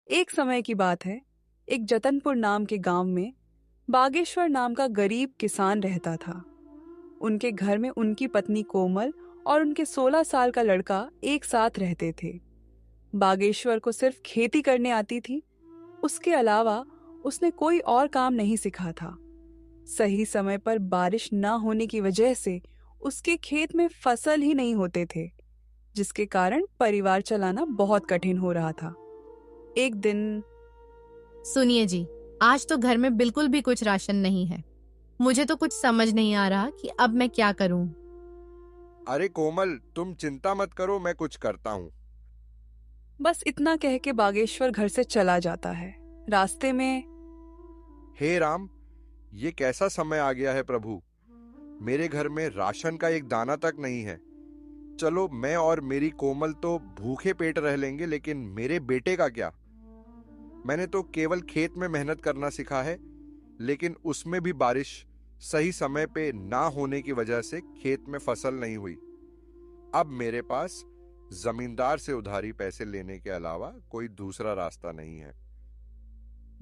एक समय की बात है। एक जतनपुर नाम के गांव में बागेश्वर नाम का गरीब किसान रहता था। उनके घर में उनकी पत्नी कोमल और उनके 16 साल का लड़का एक साथ रहते थे। बागेश्वर को सिर्फ खेती करने आती थी। उसके अलावा उसने कोई और काम नहीं सीखा था। सही समय पर बारिश न होने की वजह से उसके खेत में फसल ही नहीं होते थे, जिसके कारण परिवार चलाना बहुत कठिन हो रहा था। एक दिन सुनिए जी, आज तो घर में बिल्कुल भी कुछ राशन नहीं है। मुझे तो कुछ समझ नहीं आ रहा कि अब मैं क्या करूं। अरे कोमल, तुम चिंता मत करो, मैं कुछ करता हूँ। बस इतना कह के बागेश्वर घर से चला जाता है। रास्ते में हे राम, ये कैसा समय आ गया है प्रभु। मेरे घर में राशन का एक दाना तक नहीं है। चलो, मैं और मेरी कोमल तो भूखे पेट रह लेंगे, लेकिन मेरे बेटे का क्या। मैंने तो केवल खेत में मेहनत करना सीखा है, लेकिन उसमें भी बारिश सही समय पे ना होने की वजह से खेत में फसल नहीं हुई। अब मेरे पास जमींदार से उधारी पैसे लेने के अलावा कोई दूसरा रास्ता नहीं है।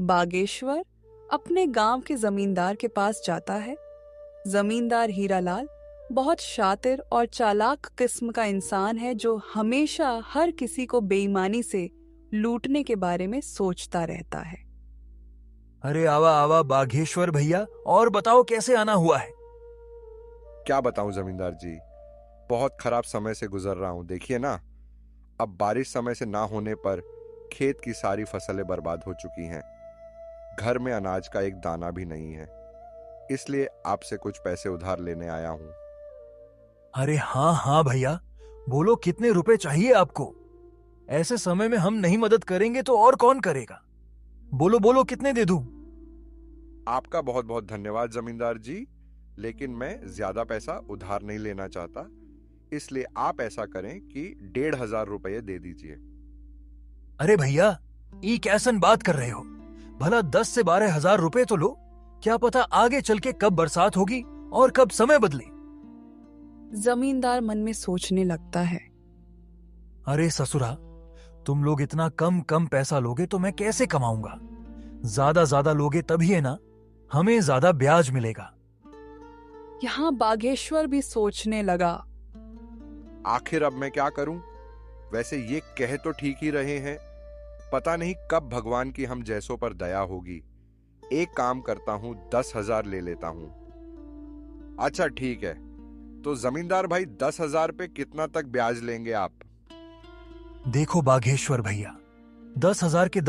बागेश्वर अपने गांव के जमींदार के पास जाता है। जमींदार हीरालाल बहुत शातिर और चालाक किस्म का इंसान है, जो हमेशा हर किसी को बेईमानी से लूटने के बारे में सोचता रहता है। अरे आवा आवा बाघेश्वर भैया, और बताओ कैसे आना हुआ है। क्या बताऊं जमींदार जी, बहुत खराब समय से गुजर रहा हूं। देखिए ना, अब बारिश समय से ना होने पर खेत की सारी फसलें बर्बाद हो चुकी हैं। घर में अनाज का एक दाना भी नहीं है, इसलिए आपसे कुछ पैसे उधार लेने आया हूं। अरे हाँ हाँ भैया, बोलो कितने रुपए चाहिए आपको। ऐसे समय में हम नहीं मदद करेंगे तो और कौन करेगा। बोलो बोलो, कितने दे दूं। आपका बहुत बहुत धन्यवाद जमींदार जी, लेकिन मैं ज्यादा पैसा उधार नहीं लेना चाहता, इसलिए आप ऐसा करें कि 1,500 रुपये दे दीजिए। अरे भैया, ये कैसन बात कर रहे हो। भला 10 से 12 हजार रुपए तो लो। क्या पता आगे चल के कब बरसात होगी और कब समय बदले। जमींदार मन में सोचने लगता है। अरे ससुरा, तुम लोग इतना कम कम पैसा लोगे तो मैं कैसे कमाऊंगा। ज्यादा लोगे तभी है ना, हमें ज्यादा ब्याज मिलेगा। यहाँ बागेश्वर भी सोचने लगा। आखिर अब मैं क्या करूं। वैसे ये कह तो ठीक ही रहे हैं, पता नहीं कब भगवान की हम जैसों पर दया होगी। एक काम करता हूं, 10,000 ले लेता हूं। अच्छा ठीक है, तो जमींदार भाई 10,000 पे कितना तक ब्याज लेंगे आप? देखो बाघेश्वर भैया, 10 हजार के